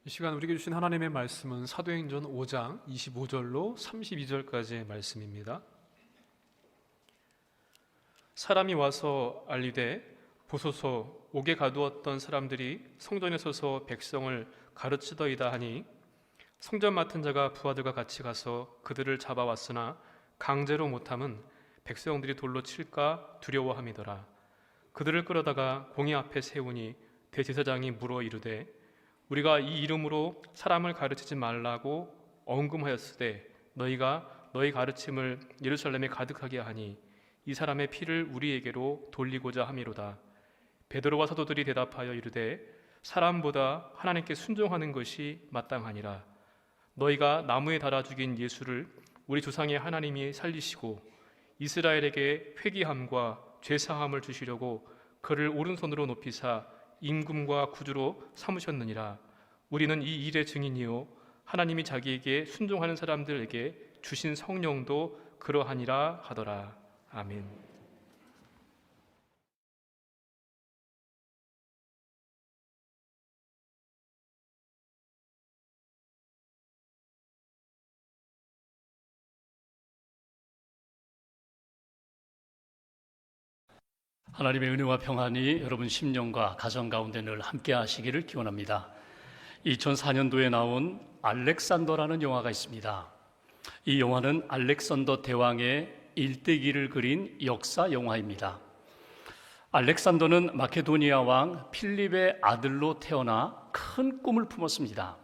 이 시간 우리에게 주신 하나님의 말씀은 사도행전 5장 25절로 32절까지의 말씀입니다. 사람이 와서 알리되 보소서, 옥에 가두었던 사람들이 성전에 서서 백성을 가르치더이다 하니 성전 맡은 자가 부하들과 같이 가서 그들을 잡아왔으나 강제로 못함은 백성들이 돌로 칠까 두려워함이더라. 그들을 끌어다가 공의 앞에 세우니 대제사장이 물어 이르되 우리가 이 이름으로 사람을 가르치지 말라고 언금하였으되 너희가 너희 가르침을 예루살렘에 가득하게 하니 이 사람의 피를 우리에게로 돌리고자 함이로다. 베드로와 사도들이 대답하여 이르되 사람보다 하나님께 순종하는 것이 마땅하니라. 너희가 나무에 달아 죽인 예수를 우리 조상의 하나님이 살리시고 이스라엘에게 회개함과 죄사함을 주시려고 그를 오른손으로 높이사 임금과 구주로 삼으셨느니라. 우리는 이 일의 증인이요 하나님이 자기에게 순종하는 사람들에게 주신 성령도 그러하니라 하더라. 아멘. 하나님의 은혜와 평안이 여러분 심령과 가정 가운데 늘 함께 하시기를 기원합니다. 2004년도에 나온 알렉산더라는 영화가 있습니다. 이 영화는 알렉산더 대왕의 일대기를 그린 역사 영화입니다. 알렉산더는 마케도니아 왕 필립의 아들로 태어나 큰 꿈을 품었습니다.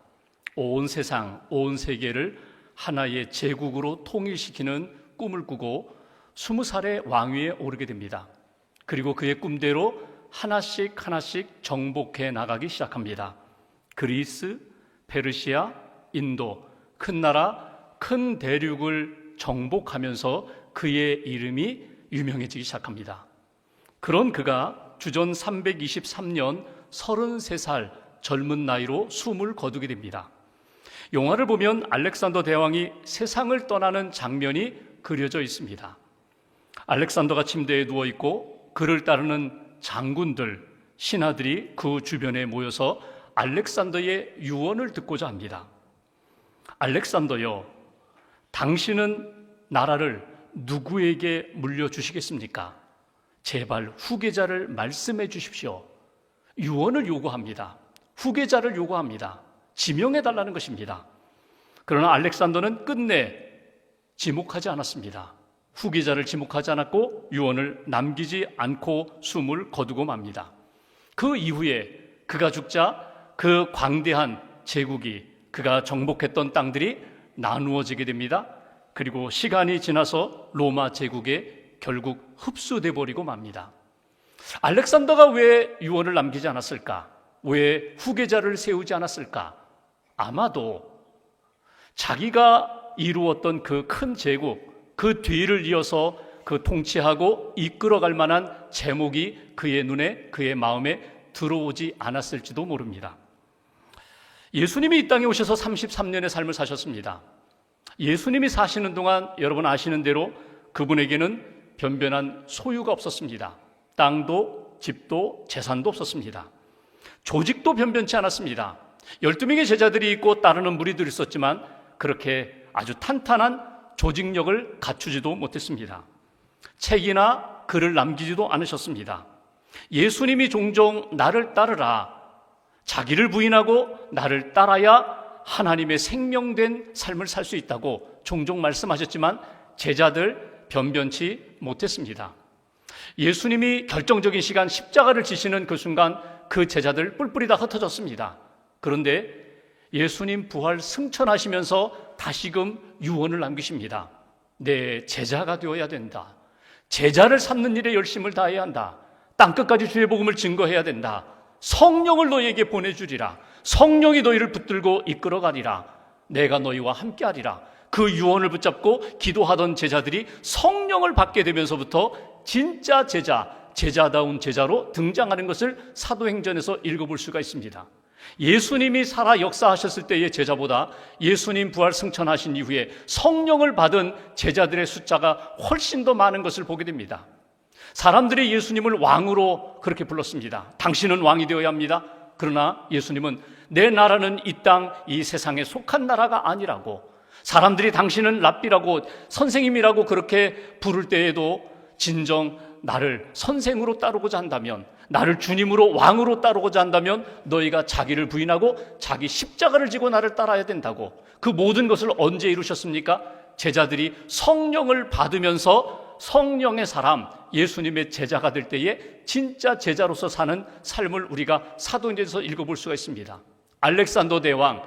온 세상, 온 세계를 하나의 제국으로 통일시키는 꿈을 꾸고 20살에 왕위에 오르게 됩니다. 그리고 그의 꿈대로 하나씩 정복해 나가기 시작합니다. 그리스, 페르시아, 인도, 큰 나라, 큰 대륙을 정복하면서 그의 이름이 유명해지기 시작합니다. 그런 그가 주전 323년 33살 젊은 나이로 숨을 거두게 됩니다. 영화를 보면 알렉산더 대왕이 세상을 떠나는 장면이 그려져 있습니다. 알렉산더가 침대에 누워있고 그를 따르는 장군들, 신하들이 그 주변에 모여서 알렉산더의 유언을 듣고자 합니다. 알렉산더여, 당신은 나라를 누구에게 물려주시겠습니까? 제발 후계자를 말씀해 주십시오. 유언을 요구합니다. 후계자를 요구합니다. 지명해달라는 것입니다. 그러나 알렉산더는 끝내 지목하지 않았습니다. 후계자를 지목하지 않았고 유언을 남기지 않고 숨을 거두고 맙니다. 그 이후에 그가 죽자 그 광대한 제국이, 그가 정복했던 땅들이 나누어지게 됩니다. 그리고 시간이 지나서 로마 제국에 결국 흡수돼 버리고 맙니다. 알렉산더가 왜 유언을 남기지 않았을까? 왜 후계자를 세우지 않았을까? 아마도 자기가 이루었던 그 큰 제국, 그 뒤를 이어서 그 통치하고 이끌어갈 만한 제목이 그의 눈에, 그의 마음에 들어오지 않았을지도 모릅니다. 예수님이 이 땅에 오셔서 33년의 삶을 사셨습니다. 예수님이 사시는 동안 여러분 아시는 대로 그분에게는 변변한 소유가 없었습니다. 땅도 집도 재산도 없었습니다. 조직도 변변치 않았습니다. 12명의 제자들이 있고 따르는 무리들이 있었지만 그렇게 아주 탄탄한 조직력을 갖추지도 못했습니다. 책이나 글을 남기지도 않으셨습니다. 예수님이 종종 나를 따르라, 자기를 부인하고 나를 따라야 하나님의 생명된 삶을 살 수 있다고 종종 말씀하셨지만 제자들 변변치 못했습니다. 예수님이 결정적인 시간 십자가를 지시는 그 순간 그 제자들 뿔뿔이 다 흩어졌습니다. 그런데 예수님 부활 승천하시면서 다시금 유언을 남기십니다. 내 제자가 되어야 된다. 제자를 삼는 일에 열심을 다해야 한다. 땅끝까지 주의 복음을 증거해야 된다. 성령을 너희에게 보내주리라. 성령이 너희를 붙들고 이끌어가리라. 내가 너희와 함께하리라. 그 유언을 붙잡고 기도하던 제자들이 성령을 받게 되면서부터 진짜 제자다운 제자로 등장하는 것을 사도행전에서 읽어볼 수가 있습니다. 예수님이 살아 역사하셨을 때의 제자보다 예수님 부활 승천하신 이후에 성령을 받은 제자들의 숫자가 훨씬 더 많은 것을 보게 됩니다. 사람들이 예수님을 왕으로 그렇게 불렀습니다. 당신은 왕이 되어야 합니다. 그러나 예수님은 내 나라는 이 땅, 이 세상에 속한 나라가 아니라고, 사람들이 당신은 랍비라고, 선생님이라고 그렇게 부를 때에도 진정 나를 선생으로 따르고자 한다면, 나를 주님으로 왕으로 따르고자 한다면 너희가 자기를 부인하고 자기 십자가를 지고 나를 따라야 된다고. 그 모든 것을 언제 이루셨습니까? 제자들이 성령을 받으면서 성령의 사람, 예수님의 제자가 될 때에 진짜 제자로서 사는 삶을 우리가 사도행전에서 읽어볼 수가 있습니다. 알렉산더 대왕,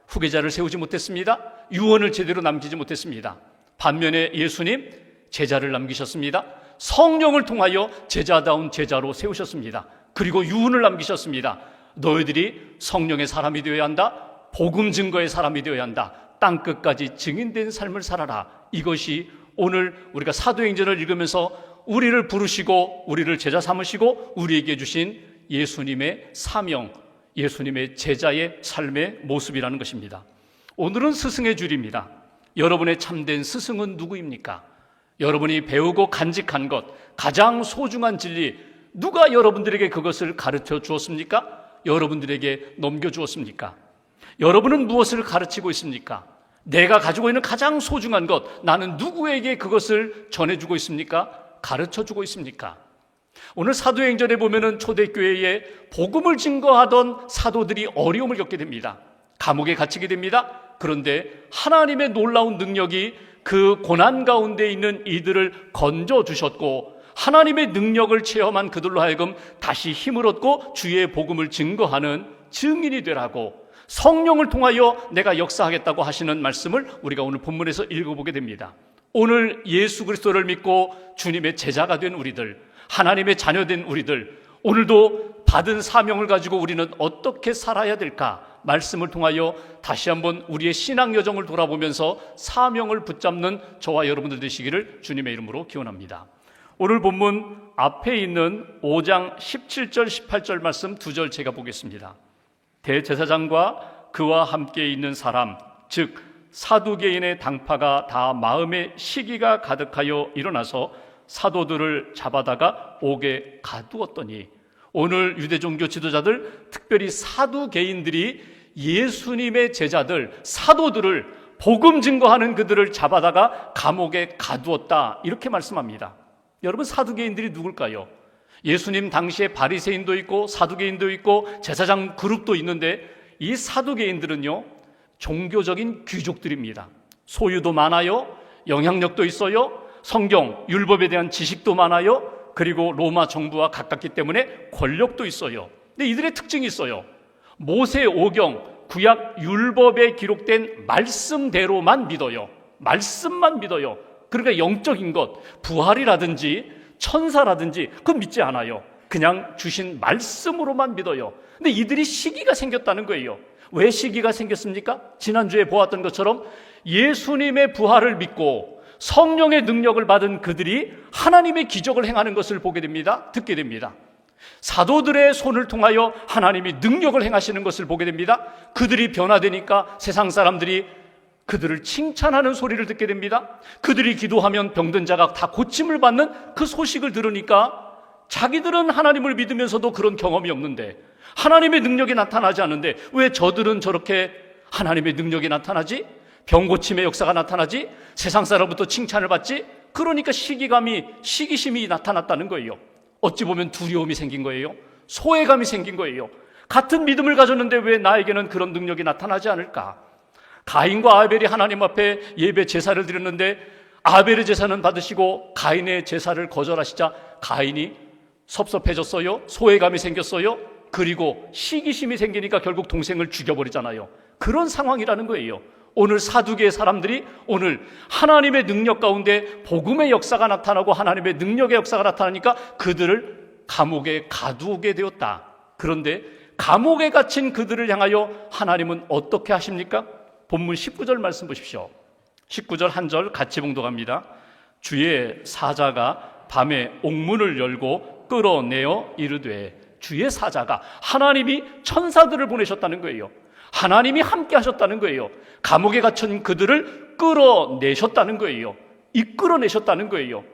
후계자를 세우지 못했습니다. 유언을 제대로 남기지 못했습니다. 반면에 예수님, 제자를 남기셨습니다. 성령을 통하여 제자다운 제자로 세우셨습니다. 그리고 유언을 남기셨습니다. 너희들이 성령의 사람이 되어야 한다. 복음 증거의 사람이 되어야 한다. 땅끝까지 증인된 삶을 살아라. 이것이 오늘 우리가 사도행전을 읽으면서 우리를 부르시고 우리를 제자 삼으시고 우리에게 주신 예수님의 사명, 예수님의 제자의 삶의 모습이라는 것입니다. 오늘은 스승의 주일입니다. 여러분의 참된 스승은 누구입니까? 여러분이 배우고 간직한 것, 가장 소중한 진리, 누가 여러분들에게 그것을 가르쳐 주었습니까? 여러분들에게 넘겨주었습니까? 여러분은 무엇을 가르치고 있습니까? 내가 가지고 있는 가장 소중한 것, 나는 누구에게 그것을 전해주고 있습니까? 가르쳐주고 있습니까? 오늘 사도행전에 보면은 초대교회에 복음을 증거하던 사도들이 어려움을 겪게 됩니다. 감옥에 갇히게 됩니다. 그런데 하나님의 놀라운 능력이 그 고난 가운데 있는 이들을 건져주셨고, 하나님의 능력을 체험한 그들로 하여금 다시 힘을 얻고 주의 복음을 증거하는 증인이 되라고, 성령을 통하여 내가 역사하겠다고 하시는 말씀을 우리가 오늘 본문에서 읽어보게 됩니다. 오늘 예수 그리스도를 믿고 주님의 제자가 된 우리들, 하나님의 자녀된 우리들, 오늘도 받은 사명을 가지고 우리는 어떻게 살아야 될까? 말씀을 통하여 다시 한번 우리의 신앙 여정을 돌아보면서 사명을 붙잡는 저와 여러분들 되시기를 주님의 이름으로 기원합니다. 오늘 본문 앞에 있는 5장 17절 18절 말씀 2절 제가 보겠습니다. 대제사장과 그와 함께 있는 사람, 즉 사두개인의 당파가 다 마음에 시기가 가득하여 일어나서 사도들을 잡아다가 옥에 가두었더니, 오늘 유대 종교 지도자들, 특별히 사두개인들이 예수님의 제자들, 사도들을, 복음 증거하는 그들을 잡아다가 감옥에 가두었다, 이렇게 말씀합니다. 여러분, 사두개인들이 누굴까요? 예수님 당시에 바리새인도 있고 사두개인도 있고 제사장 그룹도 있는데, 이 사두개인들은요, 종교적인 귀족들입니다. 소유도 많아요. 영향력도 있어요. 성경, 율법에 대한 지식도 많아요. 그리고 로마 정부와 가깝기 때문에 권력도 있어요. 근데 이들의 특징이 있어요. 모세 오경, 구약 율법에 기록된 말씀대로만 믿어요. 말씀만 믿어요. 그러니까 영적인 것, 부활이라든지 천사라든지 그건 믿지 않아요. 그냥 주신 말씀으로만 믿어요. 근데 이들이 시기가 생겼다는 거예요. 왜 시기가 생겼습니까? 지난주에 보았던 것처럼 예수님의 부활을 믿고 성령의 능력을 받은 그들이 하나님의 기적을 행하는 것을 보게 됩니다. 듣게 됩니다. 사도들의 손을 통하여 하나님이 능력을 행하시는 것을 보게 됩니다. 그들이 변화되니까 세상 사람들이 그들을 칭찬하는 소리를 듣게 됩니다. 그들이 기도하면 병든 자가 다 고침을 받는 그 소식을 들으니까 자기들은 하나님을 믿으면서도 그런 경험이 없는데, 하나님의 능력이 나타나지 않는데 왜 저들은 저렇게 하나님의 능력이 나타나지? 병고침의 역사가 나타나지? 세상 사람부터 칭찬을 받지? 그러니까 시기심이 나타났다는 거예요. 어찌 보면 두려움이 생긴 거예요. 소외감이 생긴 거예요. 같은 믿음을 가졌는데 왜 나에게는 그런 능력이 나타나지 않을까? 가인과 아벨이 하나님 앞에 예배 제사를 드렸는데 아벨의 제사는 받으시고 가인의 제사를 거절하시자 가인이 섭섭해졌어요. 소외감이 생겼어요. 그리고 시기심이 생기니까 결국 동생을 죽여버리잖아요. 그런 상황이라는 거예요. 오늘 사두개의 사람들이 오늘 하나님의 능력 가운데 복음의 역사가 나타나고 하나님의 능력의 역사가 나타나니까 그들을 감옥에 가두게 되었다. 그런데 감옥에 갇힌 그들을 향하여 하나님은 어떻게 하십니까? 본문 19절 말씀 보십시오. 19절 한 절 같이 봉독합니다. 주의 사자가 밤에 옥문을 열고 끌어내어 이르되, 주의 사자가, 하나님이 천사들을 보내셨다는 거예요. 하나님이 함께 하셨다는 거예요. 감옥에 갇힌 그들을 끌어내셨다는 거예요. 이끌어내셨다는 거예요.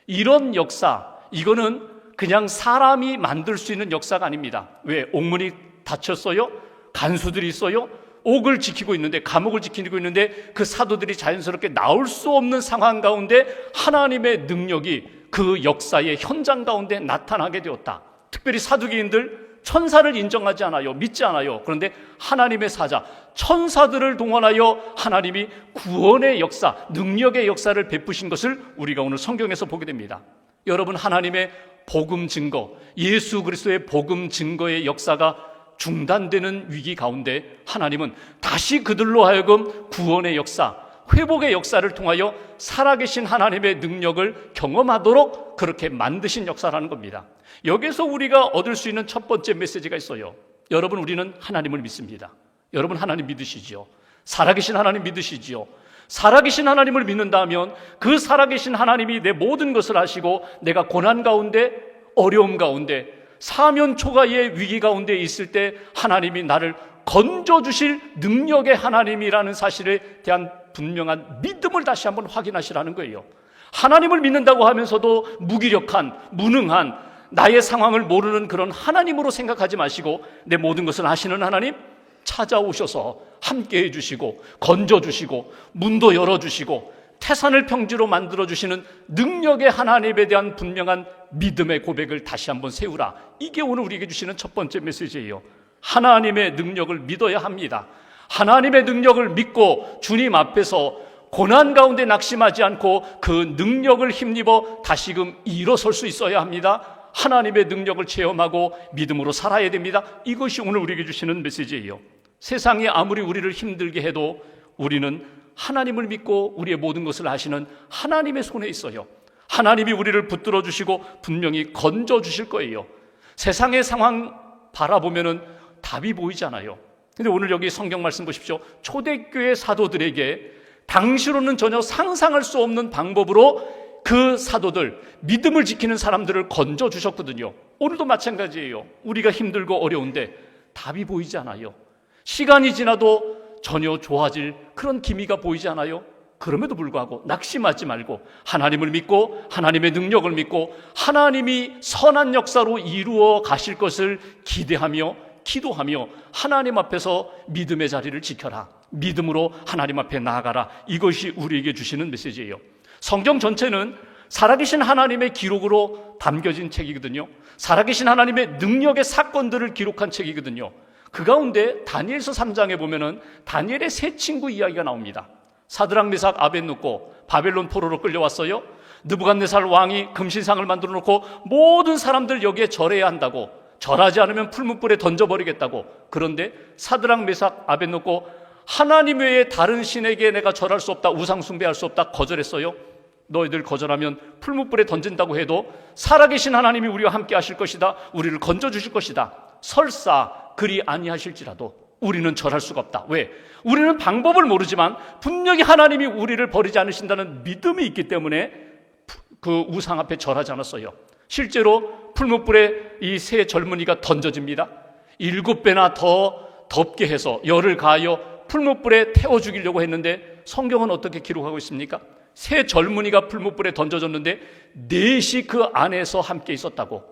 이런 역사, 이거는 그냥 사람이 만들 수 있는 역사가 아닙니다. 왜? 옥문이 닫혔어요. 간수들이 있어요. 옥을 지키고 있는데, 감옥을 지키고 있는데 그 사도들이 자연스럽게 나올 수 없는 상황 가운데 하나님의 능력이 그 역사의 현장 가운데 나타나게 되었다. 특별히 사두개인들 천사를 인정하지 않아요. 믿지 않아요. 그런데 하나님의 사자, 천사들을 동원하여 하나님이 구원의 역사, 능력의 역사를 베푸신 것을 우리가 오늘 성경에서 보게 됩니다. 여러분, 하나님의 복음 증거, 예수 그리스도의 복음 증거의 역사가 중단되는 위기 가운데 하나님은 다시 그들로 하여금 구원의 역사, 회복의 역사를 통하여 살아계신 하나님의 능력을 경험하도록 그렇게 만드신 역사라는 겁니다. 여기서 우리가 얻을 수 있는 첫 번째 메시지가 있어요. 여러분, 우리는 하나님을 믿습니다. 여러분, 하나님 믿으시지요? 살아계신 하나님 믿으시지요? 살아계신 하나님을 믿는다면 그 살아계신 하나님이 내 모든 것을 아시고 내가 고난 가운데, 어려움 가운데, 사면 초가의 위기 가운데 있을 때 하나님이 나를 건져주실 능력의 하나님이라는 사실에 대한 분명한 믿음을 다시 한번 확인하시라는 거예요. 하나님을 믿는다고 하면서도 무기력한, 무능한, 나의 상황을 모르는 그런 하나님으로 생각하지 마시고 내 모든 것을 아시는 하나님 찾아오셔서 함께 해주시고 건져주시고 문도 열어주시고 태산을 평지로 만들어주시는 능력의 하나님에 대한 분명한 믿음의 고백을 다시 한번 세우라. 이게 오늘 우리에게 주시는 첫 번째 메시지예요. 하나님의 능력을 믿어야 합니다. 하나님의 능력을 믿고 주님 앞에서 고난 가운데 낙심하지 않고 그 능력을 힘입어 다시금 일어설 수 있어야 합니다. 하나님의 능력을 체험하고 믿음으로 살아야 됩니다. 이것이 오늘 우리에게 주시는 메시지예요. 세상이 아무리 우리를 힘들게 해도 우리는 하나님을 믿고 우리의 모든 것을 아시는 하나님의 손에 있어요. 하나님이 우리를 붙들어 주시고 분명히 건져 주실 거예요. 세상의 상황 바라보면은 답이 보이잖아요. 근데 오늘 여기 성경 말씀 보십시오. 초대교회 사도들에게 당시로는 전혀 상상할 수 없는 방법으로 그 사도들, 믿음을 지키는 사람들을 건져 주셨거든요. 오늘도 마찬가지예요. 우리가 힘들고 어려운데 답이 보이지 않아요. 시간이 지나도 전혀 좋아질 그런 기미가 보이지 않아요. 그럼에도 불구하고 낙심하지 말고 하나님을 믿고 하나님의 능력을 믿고 하나님이 선한 역사로 이루어 가실 것을 기대하며 기도하며 하나님 앞에서 믿음의 자리를 지켜라. 믿음으로 하나님 앞에 나아가라. 이것이 우리에게 주시는 메시지예요. 성경 전체는 살아계신 하나님의 기록으로 담겨진 책이거든요. 살아계신 하나님의 능력의 사건들을 기록한 책이거든요. 그 가운데 다니엘서 3장에 보면은 다니엘의 세 친구 이야기가 나옵니다. 사드락, 메삭, 아벳느고 바벨론 포로로 끌려왔어요. 느부갓네살 왕이 금신상을 만들어 놓고 모든 사람들 여기에 절해야 한다고, 절하지 않으면 풀무불에 던져버리겠다고. 그런데 사드락, 메삭, 아벳느고 하나님 외에 다른 신에게 내가 절할 수 없다, 우상 숭배할 수 없다 거절했어요. 너희들 거절하면 풀무불에 던진다고 해도 살아계신 하나님이 우리와 함께 하실 것이다, 우리를 건져주실 것이다. 설사 그리 아니하실지라도 우리는 절할 수가 없다. 왜? 우리는 방법을 모르지만 분명히 하나님이 우리를 버리지 않으신다는 믿음이 있기 때문에 그 우상 앞에 절하지 않았어요. 실제로 풀무불에 이 세 젊은이가 던져집니다. 7배나 더 덥게 해서 열을 가하여 풀무불에 태워 죽이려고 했는데 성경은 어떻게 기록하고 있습니까? 세 젊은이가 풀무불에 던져졌는데 넷이 그 안에서 함께 있었다고.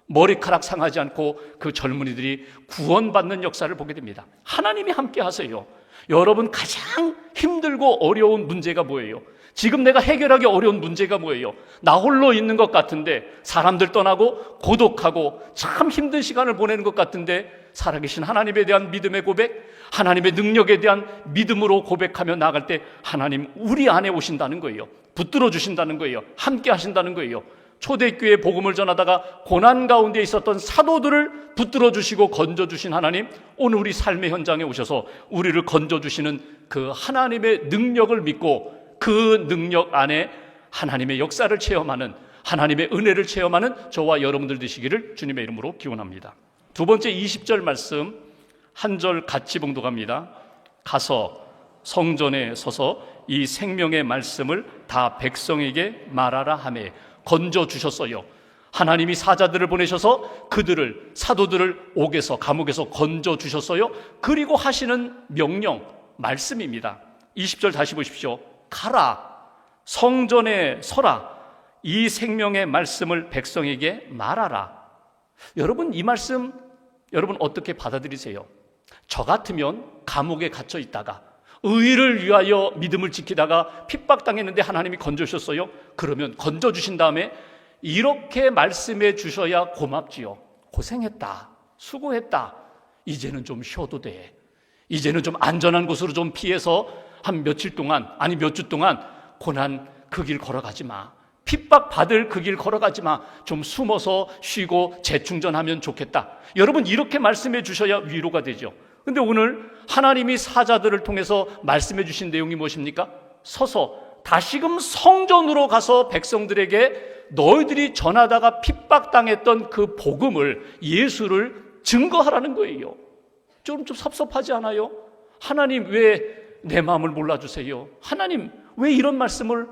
머리카락 상하지 않고 그 젊은이들이 구원받는 역사를 보게 됩니다. 하나님이 함께 하세요. 여러분, 가장 힘들고 어려운 문제가 뭐예요? 지금 내가 해결하기 어려운 문제가 뭐예요? 나 홀로 있는 것 같은데, 사람들 떠나고 고독하고 참 힘든 시간을 보내는 것 같은데, 살아계신 하나님에 대한 믿음의 고백, 하나님의 능력에 대한 믿음으로 고백하며 나아갈 때 하나님 우리 안에 오신다는 거예요. 붙들어 주신다는 거예요. 함께 하신다는 거예요. 초대교회 복음을 전하다가 고난 가운데 있었던 사도들을 붙들어 주시고 건져 주신 하나님, 오늘 우리 삶의 현장에 오셔서 우리를 건져 주시는 그 하나님의 능력을 믿고 그 능력 안에 하나님의 역사를 체험하는, 하나님의 은혜를 체험하는 저와 여러분들 되시기를 주님의 이름으로 기원합니다. 두 번째 20절 말씀 한 절 같이 봉독합니다. 가서 성전에 서서 이 생명의 말씀을 다 백성에게 말하라 하매. 건져 주셨어요. 하나님이 사자들을 보내셔서 그들을, 사도들을 옥에서, 감옥에서 건져 주셨어요. 그리고 하시는 명령, 말씀입니다. 20절 다시 보십시오. 가라, 성전에 서라, 이 생명의 말씀을 백성에게 말하라. 여러분, 이 말씀 여러분 어떻게 받아들이세요? 저 같으면 감옥에 갇혀 있다가 의를 위하여 믿음을 지키다가 핍박당했는데 하나님이 건져주셨어요? 그러면 건져주신 다음에 이렇게 말씀해 주셔야 고맙지요. 고생했다, 수고했다, 이제는 좀 쉬어도 돼, 이제는 좀 안전한 곳으로 좀 피해서 한 며칠 동안, 아니 몇 주 동안 고난 그 길 걸어가지 마, 핍박받을 그 길 걸어가지 마, 좀 숨어서 쉬고 재충전하면 좋겠다. 여러분 이렇게 말씀해 주셔야 위로가 되죠. 근데 오늘 하나님이 사자들을 통해서 말씀해 주신 내용이 무엇입니까? 서서 다시금 성전으로 가서 백성들에게 너희들이 전하다가 핍박당했던 그 복음을, 예수를 증거하라는 거예요. 좀 섭섭하지 않아요? 하나님 왜 내 마음을 몰라주세요? 하나님 왜 이런 말씀을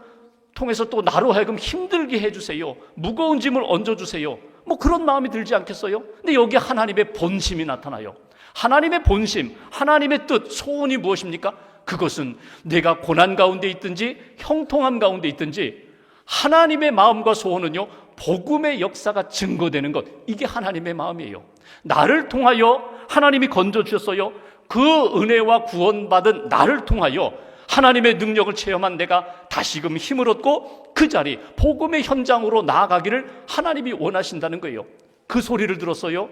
통해서 또 나로 하여금 힘들게 해주세요? 무거운 짐을 얹어주세요? 뭐 그런 마음이 들지 않겠어요? 근데 여기 하나님의 본심이 나타나요. 하나님의 본심, 하나님의 뜻, 소원이 무엇입니까? 그것은 내가 고난 가운데 있든지 형통함 가운데 있든지 하나님의 마음과 소원은요, 복음의 역사가 증거되는 것, 이게 하나님의 마음이에요. 나를 통하여 하나님이 건져주셨어요. 그 은혜와 구원받은 나를 통하여 하나님의 능력을 체험한 내가 다시금 힘을 얻고 그 자리, 복음의 현장으로 나아가기를 하나님이 원하신다는 거예요. 그 소리를 들었어요.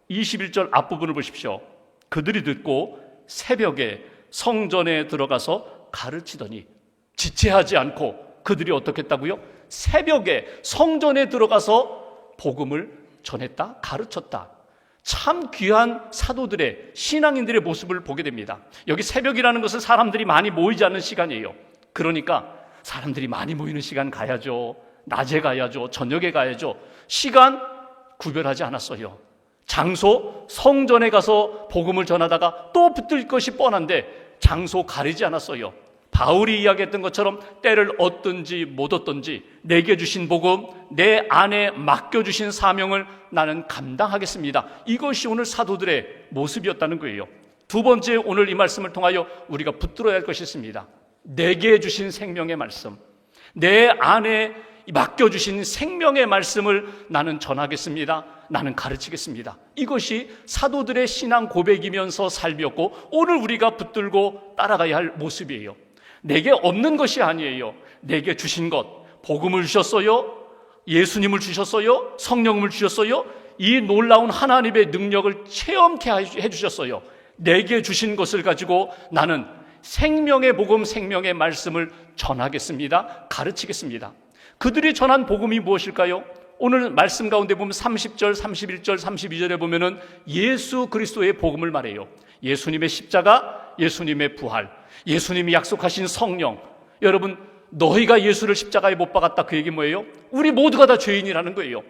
21절 앞부분을 보십시오. 그들이 듣고 새벽에 성전에 들어가서 가르치더니, 지체하지 않고 그들이 어떻게 했다고요? 새벽에 성전에 들어가서 복음을 전했다, 가르쳤다. 참 귀한 사도들의, 신앙인들의 모습을 보게 됩니다. 여기 새벽이라는 것은 사람들이 많이 모이지 않는 시간이에요. 그러니까 사람들이 많이 모이는 시간 가야죠, 낮에 가야죠, 저녁에 가야죠. 시간 구별하지 않았어요. 장소, 성전에 가서 복음을 전하다가 또 붙들 것이 뻔한데 장소 가리지 않았어요. 바울이 이야기했던 것처럼 때를 얻든지 못 얻든지 내게 주신 복음, 내 안에 맡겨주신 사명을 나는 감당하겠습니다. 이것이 오늘 사도들의 모습이었다는 거예요. 두 번째, 오늘 이 말씀을 통하여 우리가 붙들어야 할 것이 있습니다. 내게 주신 생명의 말씀, 내 안에 맡겨주신 생명의 말씀을 나는 전하겠습니다. 나는 가르치겠습니다. 이것이 사도들의 신앙 고백이면서 삶이었고 오늘 우리가 붙들고 따라가야 할 모습이에요. 내게 없는 것이 아니에요. 내게 주신 것, 복음을 주셨어요, 예수님을 주셨어요, 성령을 주셨어요, 이 놀라운 하나님의 능력을 체험케 해주셨어요. 내게 주신 것을 가지고 나는 생명의 복음, 생명의 말씀을 전하겠습니다. 가르치겠습니다. 그들이 전한 복음이 무엇일까요? 오늘 말씀 가운데 보면 30절, 31절, 32절에 보면은 예수 그리스도의 복음을 말해요. 예수님의 십자가, 예수님의 부활, 예수님이 약속하신 성령. 여러분, 너희가 예수를 십자가에 못 박았다, 그 얘기 뭐예요? 우리 모두가 다 죄인이라는 거예요.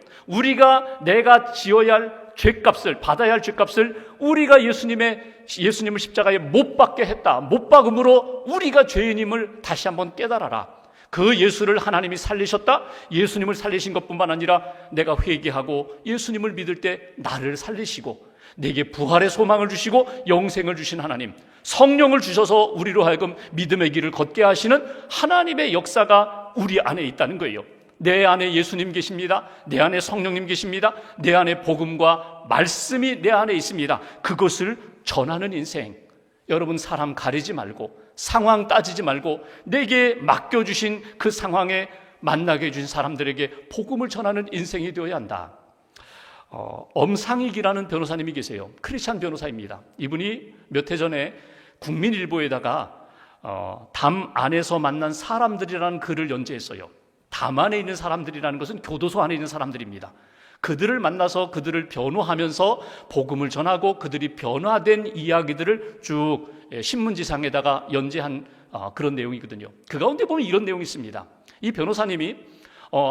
내가 지어야 할 죄값을, 받아야 할 죄값을 우리가 예수님을 십자가에 못 박게 했다. 못 박음으로 우리가 죄인임을 다시 한번 깨달아라. 그 예수를 하나님이 살리셨다. 예수님을 살리신 것뿐만 아니라 내가 회개하고 예수님을 믿을 때 나를 살리시고 내게 부활의 소망을 주시고 영생을 주신 하나님, 성령을 주셔서 우리로 하여금 믿음의 길을 걷게 하시는 하나님의 역사가 우리 안에 있다는 거예요. 내 안에 예수님 계십니다. 내 안에 성령님 계십니다. 내 안에 복음과 말씀이 내 안에 있습니다. 그것을 전하는 인생. 여러분, 사람 가리지 말고 상황 따지지 말고 내게 맡겨주신 그 상황에 만나게 해주신 사람들에게 복음을 전하는 인생이 되어야 한다. 엄상익이라는 변호사님이 계세요. 크리스찬 변호사입니다. 이분이 몇 해 전에 국민일보에다가 담 안에서 만난 사람들이라는 글을 연재했어요. 담 안에 있는 사람들이라는 것은 교도소 안에 있는 사람들입니다. 그들을 만나서 그들을 변호하면서 복음을 전하고 그들이 변화된 이야기들을 쭉 신문지상에다가 연재한 그런 내용이거든요. 그 가운데 보면 이런 내용이 있습니다. 이 변호사님이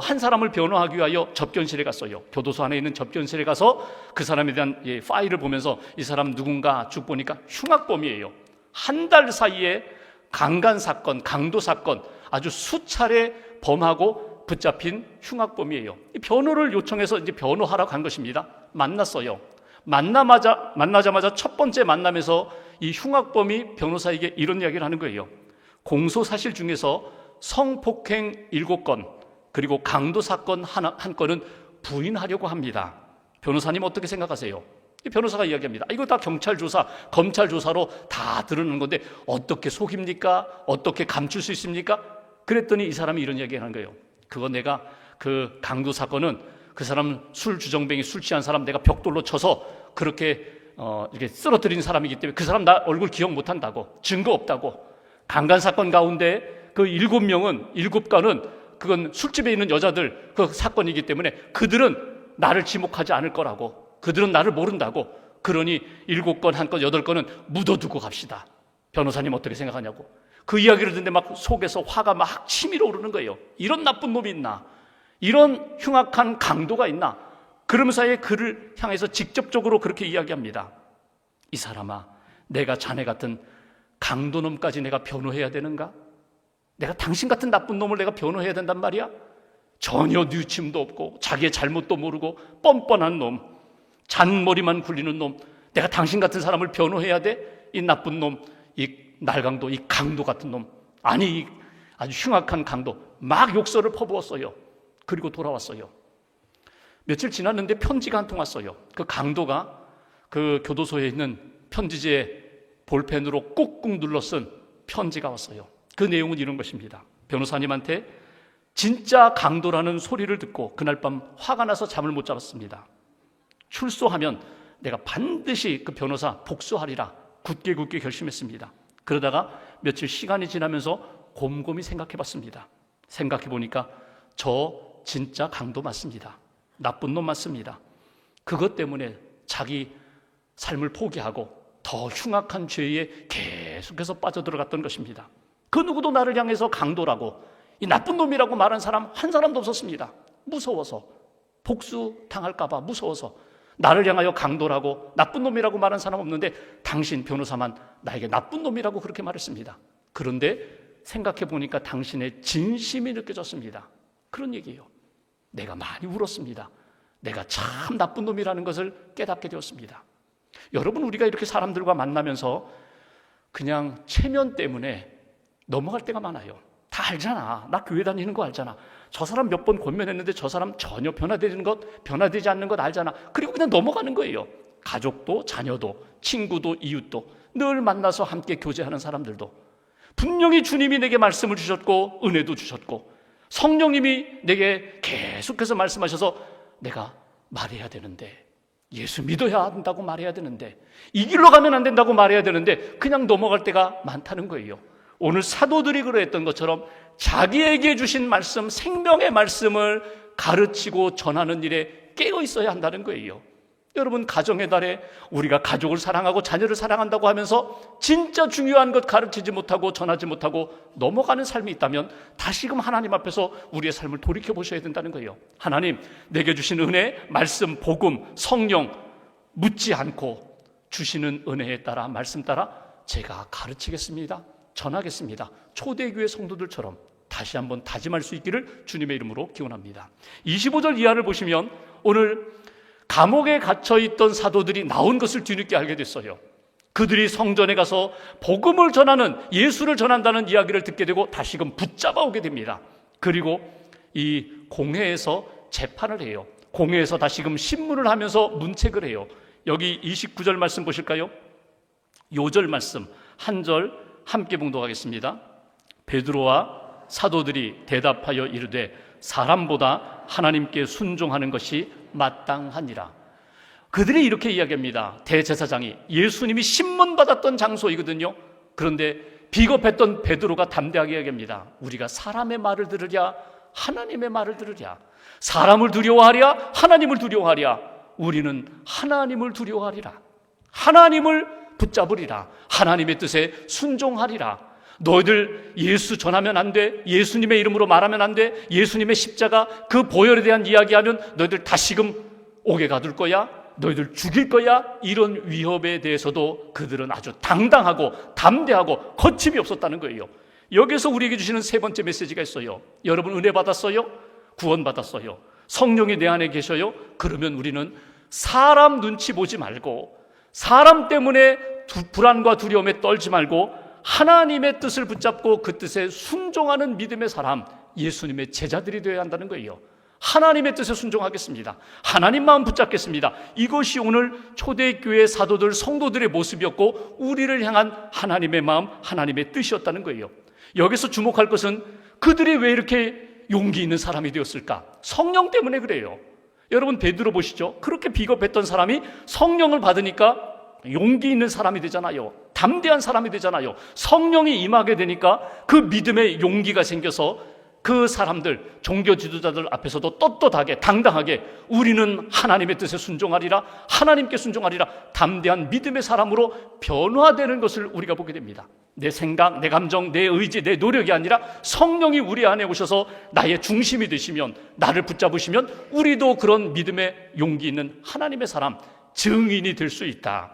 한 사람을 변호하기 위하여 접견실에 갔어요. 교도소 안에 있는 접견실에 가서 그 사람에 대한 파일을 보면서 이 사람 누군가 쭉 보니까 흉악범이에요. 한 달 사이에 강간 사건, 강도 사건 아주 수차례 범하고 붙잡힌 흉악범이에요. 변호를 요청해서 이제 변호하러 간 것입니다. 만났어요. 만나자마자 첫 번째 만남에서 이 흉악범이 변호사에게 이런 이야기를 하는 거예요. 공소 사실 중에서 성폭행 7건 그리고 강도 사건 한 건은 부인하려고 합니다. 변호사님 어떻게 생각하세요? 이 변호사가 이야기합니다. 이거 다 경찰 조사, 검찰 조사로 다 드러나는 건데 어떻게 속입니까? 어떻게 감출 수 있습니까? 그랬더니 이 사람이 이런 이야기를 하는 거예요. 그거 내가 그 강도 사건은 그 사람 술 주정뱅이 술 취한 사람 내가 벽돌로 쳐서 그렇게 이렇게 쓰러뜨린 사람이기 때문에 그 사람 나 얼굴 기억 못 한다고, 증거 없다고. 강간 사건 가운데 그 7건은 그건 술집에 있는 여자들 그 사건이기 때문에 그들은 나를 지목하지 않을 거라고, 그들은 나를 모른다고. 그러니 7건, 1건, 8건은 묻어두고 갑시다. 변호사님 어떻게 생각하냐고. 그 이야기를 듣는데 막 속에서 화가 막 치밀어 오르는 거예요. 이런 나쁜 놈이 있나? 이런 흉악한 강도가 있나? 그러면서 그를 향해서 직접적으로 그렇게 이야기합니다. 이 사람아, 내가 자네 같은 강도놈까지 내가 변호해야 되는가? 내가 당신 같은 나쁜 놈을 내가 변호해야 된단 말이야? 전혀 뉘우침도 없고 자기의 잘못도 모르고 뻔뻔한 놈, 잔머리만 굴리는 놈, 내가 당신 같은 사람을 변호해야 돼? 이 나쁜 놈, 이 날강도, 이 강도 같은 놈, 아니 이 아주 흉악한 강도, 막 욕설을 퍼부었어요. 그리고 돌아왔어요. 며칠 지났는데 편지가 한 통 왔어요. 그 강도가 그 교도소에 있는 편지지에 볼펜으로 꾹꾹 눌러 쓴 편지가 왔어요. 그 내용은 이런 것입니다. 변호사님한테 진짜 강도라는 소리를 듣고 그날 밤 화가 나서 잠을 못 잡았습니다. 출소하면 내가 반드시 그 변호사 복수하리라 굳게 결심했습니다. 그러다가 며칠 시간이 지나면서 곰곰이 생각해 봤습니다. 생각해 보니까 저 진짜 강도 맞습니다. 나쁜 놈 맞습니다. 그것 때문에 자기 삶을 포기하고 더 흉악한 죄에 계속해서 빠져들어갔던 것입니다. 그 누구도 나를 향해서 강도라고, 이 나쁜 놈이라고 말한 사람 한 사람도 없었습니다. 무서워서, 복수 당할까 봐 무서워서. 나를 향하여 강도라고, 나쁜 놈이라고 말한 사람 없는데 당신 변호사만 나에게 나쁜 놈이라고 그렇게 말했습니다. 그런데 생각해 보니까 당신의 진심이 느껴졌습니다. 그런 얘기예요. 내가 많이 울었습니다. 내가 참 나쁜 놈이라는 것을 깨닫게 되었습니다. 여러분, 우리가 이렇게 사람들과 만나면서 그냥 체면 때문에 넘어갈 때가 많아요. 다 알잖아. 나 교회 다니는 거 알잖아. 저 사람 몇 번 권면했는데 저 사람 전혀 변화되지 않는 것 알잖아. 그리고 그냥 넘어가는 거예요. 가족도, 자녀도, 친구도, 이웃도, 늘 만나서 함께 교제하는 사람들도 분명히 주님이 내게 말씀을 주셨고 은혜도 주셨고 성령님이 내게 계속해서 말씀하셔서 내가 말해야 되는데, 예수 믿어야 한다고 말해야 되는데, 이 길로 가면 안 된다고 말해야 되는데 그냥 넘어갈 때가 많다는 거예요. 오늘 사도들이 그러했던 것처럼 자기에게 주신 말씀, 생명의 말씀을 가르치고 전하는 일에 깨어 있어야 한다는 거예요. 여러분, 가정의 달에 우리가 가족을 사랑하고 자녀를 사랑한다고 하면서 진짜 중요한 것 가르치지 못하고 전하지 못하고 넘어가는 삶이 있다면 다시금 하나님 앞에서 우리의 삶을 돌이켜 보셔야 된다는 거예요. 하나님, 내게 주신 은혜, 말씀, 복음, 성령 묻지 않고 주시는 은혜에 따라, 말씀 따라 제가 가르치겠습니다. 전하겠습니다. 초대교회 성도들처럼 다시 한번 다짐할 수 있기를 주님의 이름으로 기원합니다. 25절 이하를 보시면 오늘 감옥에 갇혀있던 사도들이 나온 것을 뒤늦게 알게 됐어요. 그들이 성전에 가서 복음을 전하는, 예수를 전한다는 이야기를 듣게 되고 다시금 붙잡아 오게 됩니다. 그리고 이 공회에서 재판을 해요. 공회에서 다시금 신문을 하면서 문책을 해요. 여기 29절 말씀 보실까요? 요절 말씀 한 절 함께 봉독하겠습니다. 베드로와 사도들이 대답하여 이르되 사람보다 하나님께 순종하는 것이 마땅하니라. 그들이 이렇게 이야기합니다. 대제사장이, 예수님이 신문받았던 장소이거든요. 그런데 비겁했던 베드로가 담대하게 이야기합니다. 우리가 사람의 말을 들으랴 하나님의 말을 들으랴, 사람을 두려워하랴 하나님을 두려워하랴. 우리는 하나님을 두려워하리라. 하나님을 붙잡으리라. 하나님의 뜻에 순종하리라. 너희들 예수 전하면 안 돼, 예수님의 이름으로 말하면 안 돼, 예수님의 십자가 그 보혈에 대한 이야기하면 너희들 다시금 옥에 가둘 거야, 너희들 죽일 거야. 이런 위협에 대해서도 그들은 아주 당당하고 담대하고 거침이 없었다는 거예요. 여기서 우리에게 주시는 세 번째 메시지가 있어요. 여러분, 은혜 받았어요? 구원 받았어요? 성령이 내 안에 계셔요? 그러면 우리는 사람 눈치 보지 말고, 사람 때문에 불안과 두려움에 떨지 말고 하나님의 뜻을 붙잡고 그 뜻에 순종하는 믿음의 사람, 예수님의 제자들이 되어야 한다는 거예요. 하나님의 뜻에 순종하겠습니다. 하나님 마음 붙잡겠습니다. 이것이 오늘 초대교회 사도들, 성도들의 모습이었고 우리를 향한 하나님의 마음, 하나님의 뜻이었다는 거예요. 여기서 주목할 것은 그들이 왜 이렇게 용기 있는 사람이 되었을까? 성령 때문에 그래요. 여러분 베드로 보시죠. 그렇게 비겁했던 사람이 성령을 받으니까 용기 있는 사람이 되잖아요. 담대한 사람이 되잖아요. 성령이 임하게 되니까 그 믿음의 용기가 생겨서 그 사람들, 종교 지도자들 앞에서도 떳떳하게 당당하게 우리는 하나님의 뜻에 순종하리라, 하나님께 순종하리라, 담대한 믿음의 사람으로 변화되는 것을 우리가 보게 됩니다. 내 생각, 내 감정, 내 의지, 내 노력이 아니라 성령이 우리 안에 오셔서 나의 중심이 되시면, 나를 붙잡으시면 우리도 그런 믿음의 용기 있는 하나님의 사람, 증인이 될 수 있다.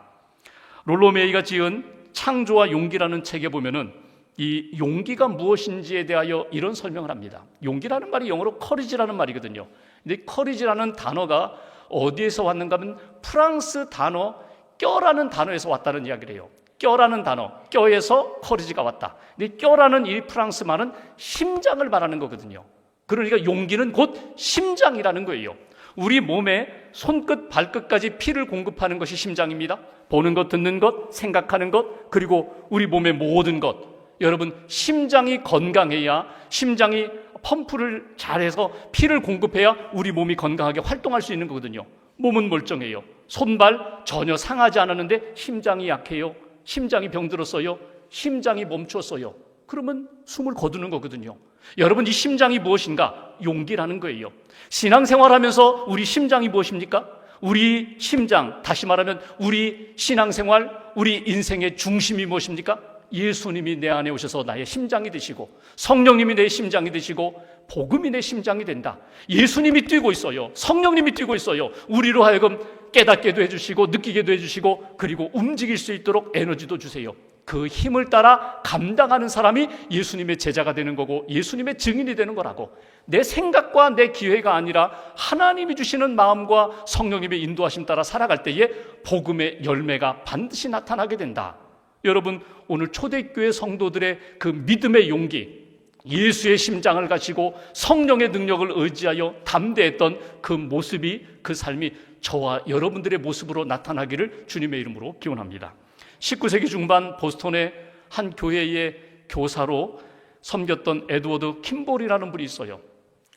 롤로 메이가 지은 창조와 용기라는 책에 보면은 이 용기가 무엇인지에 대하여 이런 설명을 합니다. 용기라는 말이 영어로 커리지라는 말이거든요. 근데 커리지라는 단어가 어디에서 왔는가 하면 프랑스 단어 껴라는 단어에서 왔다는 이야기를 해요. 껴라는 단어, 껴에서 커리지가 왔다. 근데 껴라는 이 프랑스 말은 심장을 말하는 거거든요. 그러니까 용기는 곧 심장이라는 거예요. 우리 몸에 손끝 발끝까지 피를 공급하는 것이 심장입니다. 보는 것, 듣는 것, 생각하는 것, 그리고 우리 몸의 모든 것. 여러분, 심장이 건강해야, 심장이 펌프를 잘해서 피를 공급해야 우리 몸이 건강하게 활동할 수 있는 거거든요. 몸은 멀쩡해요. 손발 전혀 상하지 않았는데 심장이 약해요. 심장이 병들었어요. 심장이 멈췄어요. 그러면 숨을 거두는 거거든요. 여러분, 이 심장이 무엇인가? 용기라는 거예요. 신앙생활하면서 우리 심장이 무엇입니까? 우리 심장, 다시 말하면 우리 신앙생활, 우리 인생의 중심이 무엇입니까? 예수님이 내 안에 오셔서 나의 심장이 되시고, 성령님이 내 심장이 되시고, 복음이 내 심장이 된다. 예수님이 뛰고 있어요. 성령님이 뛰고 있어요. 우리로 하여금 깨닫게도 해주시고 느끼게도 해주시고, 그리고 움직일 수 있도록 에너지도 주세요. 그 힘을 따라 감당하는 사람이 예수님의 제자가 되는 거고 예수님의 증인이 되는 거라고. 내 생각과 내 기회가 아니라 하나님이 주시는 마음과 성령님의 인도하심 따라 살아갈 때에 복음의 열매가 반드시 나타나게 된다. 여러분, 오늘 초대교회 성도들의 그 믿음의 용기, 예수의 심장을 가지고 성령의 능력을 의지하여 담대했던 그 모습이, 그 삶이 저와 여러분들의 모습으로 나타나기를 주님의 이름으로 기원합니다. 19세기 중반 보스턴의 한 교회의 교사로 섬겼던 에드워드 킴볼이라는 분이 있어요.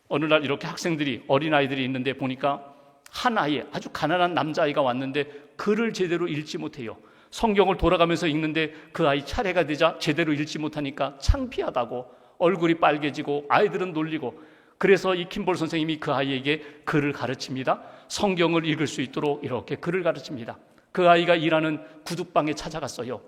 어느 날 이렇게 학생들이, 어린아이들이 있는데 보니까 한 아이, 아주 가난한 남자아이가 왔는데 글을 제대로 읽지 못해요. 성경을 돌아가면서 읽는데 그 아이 차례가 되자 제대로 읽지 못하니까 창피하다고 얼굴이 빨개지고 아이들은 놀리고, 그래서 이 킴볼 선생님이 그 아이에게 글을 가르칩니다. 성경을 읽을 수 있도록 이렇게 글을 가르칩니다. 그 아이가 일하는 구두방에 찾아갔어요.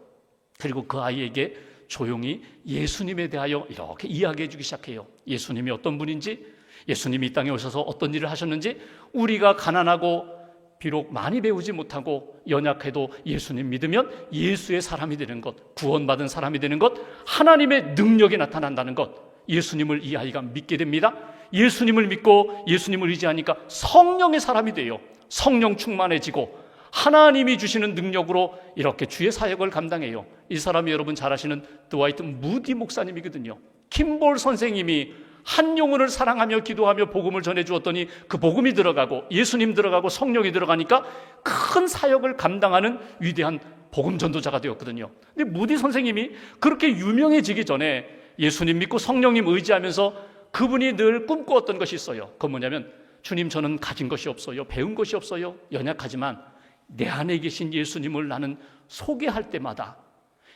그리고 그 아이에게 조용히 예수님에 대하여 이렇게 이야기해 주기 시작해요. 예수님이 어떤 분인지, 예수님이 이 땅에 오셔서 어떤 일을 하셨는지, 우리가 가난하고 비록 많이 배우지 못하고 연약해도 예수님 믿으면 예수의 사람이 되는 것, 구원받은 사람이 되는 것, 하나님의 능력이 나타난다는 것, 예수님을 이 아이가 믿게 됩니다. 예수님을 믿고 예수님을 의지하니까 성령의 사람이 돼요. 성령 충만해지고 하나님이 주시는 능력으로 이렇게 주의 사역을 감당해요. 이 사람이 여러분 잘 아시는 드와이트 무디 목사님이거든요. 킴볼 선생님이 한 영혼을 사랑하며 기도하며 복음을 전해주었더니 그 복음이 들어가고 예수님 들어가고 성령이 들어가니까 큰 사역을 감당하는 위대한 복음 전도자가 되었거든요. 근데 무디 선생님이 그렇게 유명해지기 전에 예수님 믿고 성령님 의지하면서 그분이 늘 꿈꾸었던 것이 있어요. 그건 뭐냐면, 주님, 저는 가진 것이 없어요. 배운 것이 없어요. 연약하지만 내 안에 계신 예수님을 나는 소개할 때마다,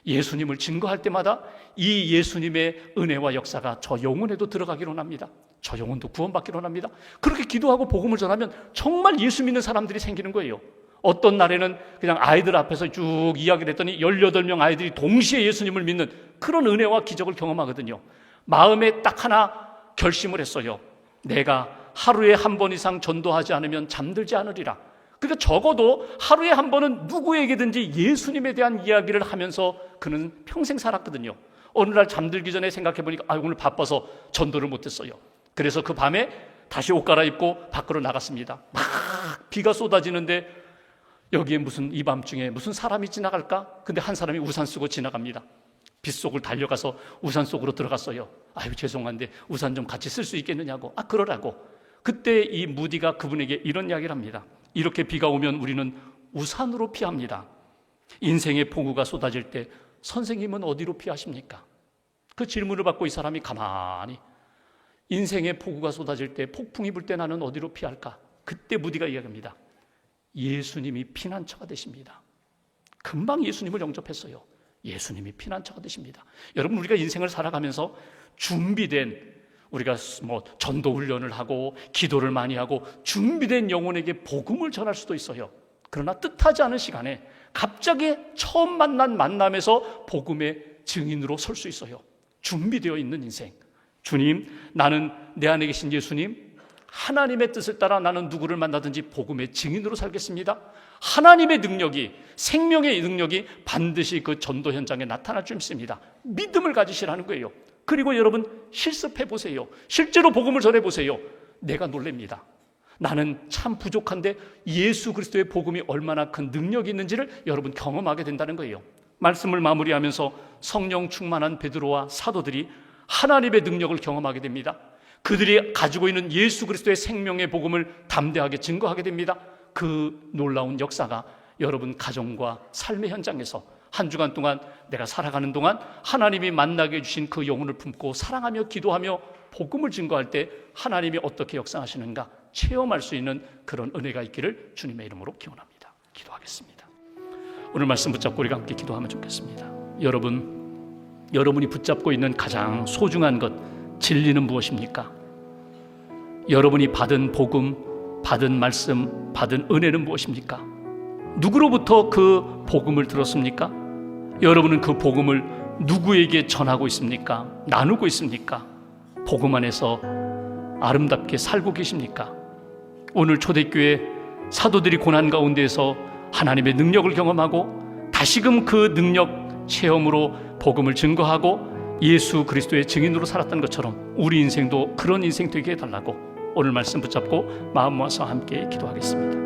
예수님을 증거할 때마다 이 예수님의 은혜와 역사가 저 영혼에도 들어가기로 합니다. 저 영혼도 구원받기로 합니다. 그렇게 기도하고 복음을 전하면 정말 예수 믿는 사람들이 생기는 거예요. 어떤 날에는 그냥 아이들 앞에서 쭉 이야기를 했더니 18명 아이들이 동시에 예수님을 믿는 그런 은혜와 기적을 경험하거든요. 마음에 딱 하나 결심을 했어요. 내가 하루에 한 번 이상 전도하지 않으면 잠들지 않으리라. 그러니까 적어도 하루에 한 번은 누구에게든지 예수님에 대한 이야기를 하면서 그는 평생 살았거든요. 어느 날 잠들기 전에 생각해 보니까 오늘 바빠서 전도를 못했어요. 그래서 그 밤에 다시 옷 갈아입고 밖으로 나갔습니다. 막 비가 쏟아지는데 여기에 무슨, 이 밤중에 무슨 사람이 지나갈까? 근데 한 사람이 우산 쓰고 지나갑니다. 빗속을 달려가서 우산 속으로 들어갔어요. 아유, 죄송한데 우산 좀 같이 쓸 수 있겠느냐고. 그러라고. 그때 이 무디가 그분에게 이런 이야기를 합니다. 이렇게 비가 오면 우리는 우산으로 피합니다. 인생의 폭우가 쏟아질 때 선생님은 어디로 피하십니까? 그 질문을 받고 이 사람이 가만히, 인생의 폭우가 쏟아질 때, 폭풍이 불 때 나는 어디로 피할까? 그때 무디가 이야기합니다. 예수님이 피난처가 되십니다. 금방 예수님을 영접했어요. 예수님이 피난처가 되십니다. 여러분, 우리가 인생을 살아가면서 준비된, 우리가 전도 훈련을 하고 기도를 많이 하고 준비된 영혼에게 복음을 전할 수도 있어요. 그러나 뜻하지 않은 시간에 갑자기 처음 만난 만남에서 복음의 증인으로 설 수 있어요. 준비되어 있는 인생. 주님, 나는 내 안에 계신 예수님, 하나님의 뜻을 따라 나는 누구를 만나든지 복음의 증인으로 살겠습니다. 하나님의 능력이, 생명의 능력이 반드시 그 전도 현장에 나타날 줄 믿습니다. 믿음을 가지시라는 거예요. 그리고 여러분, 실습해 보세요. 실제로 복음을 전해 보세요. 내가 놀랍니다. 나는 참 부족한데 예수 그리스도의 복음이 얼마나 큰 능력이 있는지를 여러분 경험하게 된다는 거예요. 말씀을 마무리하면서 성령 충만한 베드로와 사도들이 하나님의 능력을 경험하게 됩니다. 그들이 가지고 있는 예수 그리스도의 생명의 복음을 담대하게 증거하게 됩니다. 그 놀라운 역사가 여러분 가정과 삶의 현장에서 한 주간 동안 내가 살아가는 동안 하나님이 만나게 해주신 그 영혼을 품고 사랑하며 기도하며 복음을 증거할 때 하나님이 어떻게 역사하시는가 체험할 수 있는 그런 은혜가 있기를 주님의 이름으로 기원합니다. 기도하겠습니다. 오늘 말씀 붙잡고 우리가 함께 기도하면 좋겠습니다. 여러분이 붙잡고 있는 가장 소중한 것, 진리는 무엇입니까? 여러분이 받은 복음, 받은 말씀, 받은 은혜는 무엇입니까? 누구로부터 그 복음을 들었습니까? 여러분은 그 복음을 누구에게 전하고 있습니까? 나누고 있습니까? 복음 안에서 아름답게 살고 계십니까? 오늘 초대교회 사도들이 고난 가운데에서 하나님의 능력을 경험하고 다시금 그 능력 체험으로 복음을 증거하고 예수 그리스도의 증인으로 살았던 것처럼 우리 인생도 그런 인생 되게 해달라고 오늘 말씀 붙잡고 마음 모아서 함께 기도하겠습니다.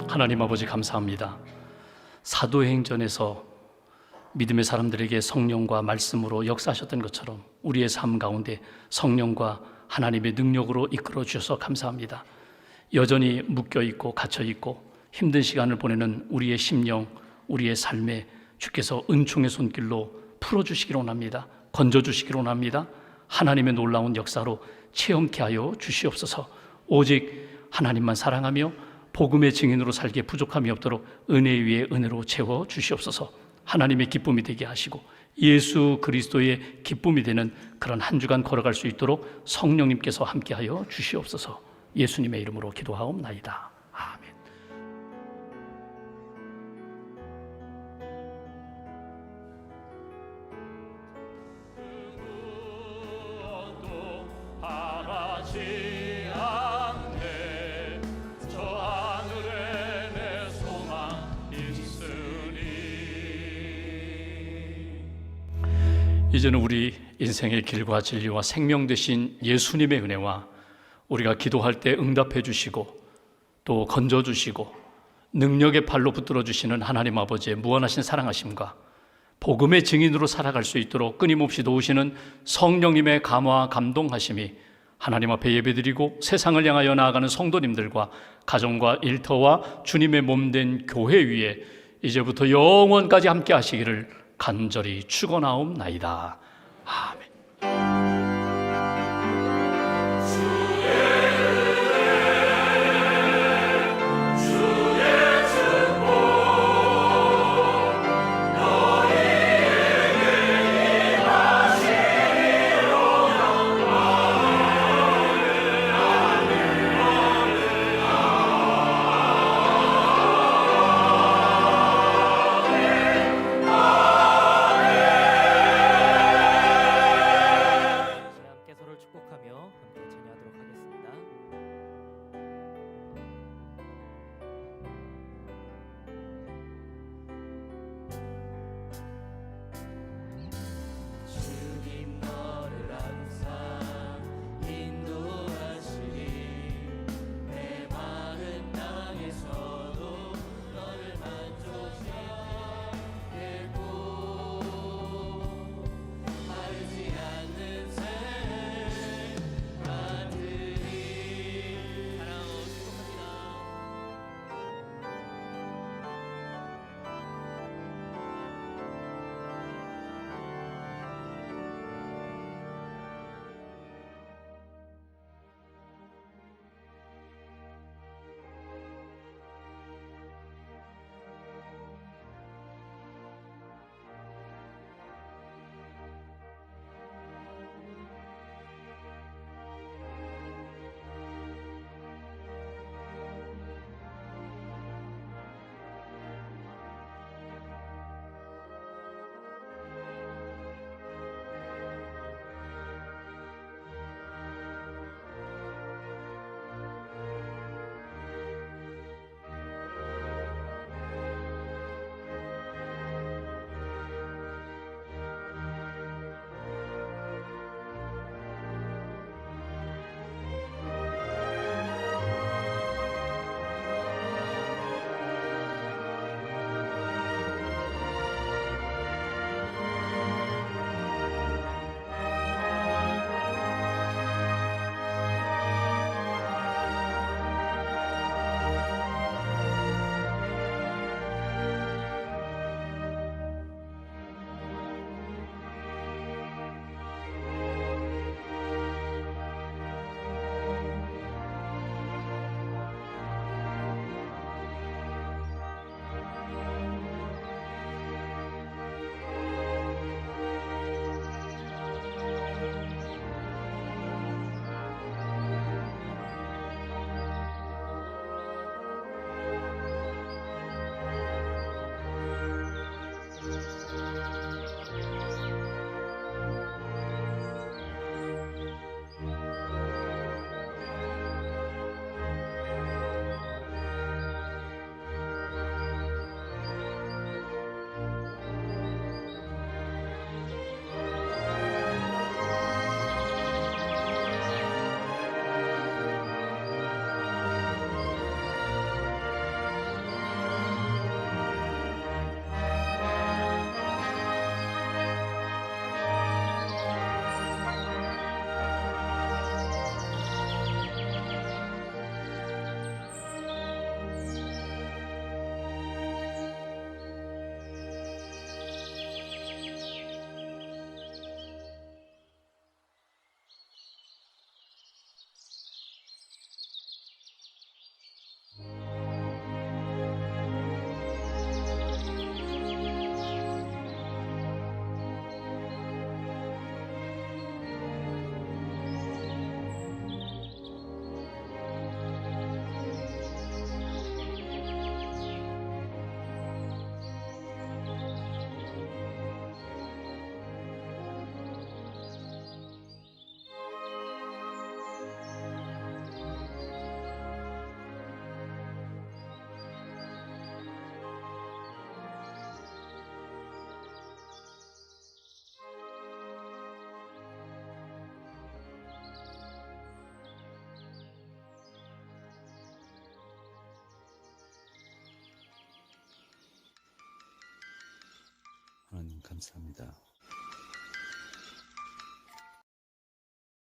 하나님 아버지 감사합니다. 사도행전에서 믿음의 사람들에게 성령과 말씀으로 역사하셨던 것처럼 우리의 삶 가운데 성령과 하나님의 능력으로 이끌어 주셔서 감사합니다. 여전히 묶여있고 갇혀있고 힘든 시간을 보내는 우리의 심령, 우리의 삶에 주께서 은총의 손길로 풀어주시기를 원합니다. 건져주시기를 원합니다. 하나님의 놀라운 역사로 체험케 하여 주시옵소서. 오직 하나님만 사랑하며 복음의 증인으로 살기에 부족함이 없도록 은혜 위에 은혜로 채워 주시옵소서. 하나님의 기쁨이 되게 하시고 예수 그리스도의 기쁨이 되는 그런 한 주간 걸어갈 수 있도록 성령님께서 함께하여 주시옵소서. 예수님의 이름으로 기도하옵나이다. 아멘. 이제는 우리 인생의 길과 진리와 생명 되신 예수님의 은혜와 우리가 기도할 때 응답해 주시고 또 건져 주시고 능력의 팔로 붙들어 주시는 하나님 아버지의 무한하신 사랑하심과 복음의 증인으로 살아갈 수 있도록 끊임없이 도우시는 성령님의 감화와 감동하심이 하나님 앞에 예배드리고 세상을 향하여 나아가는 성도님들과 가정과 일터와 주님의 몸된 교회 위에 이제부터 영원까지 함께 하시기를 간절히 축원하옵나이다. 아멘. 주의 감사합니다.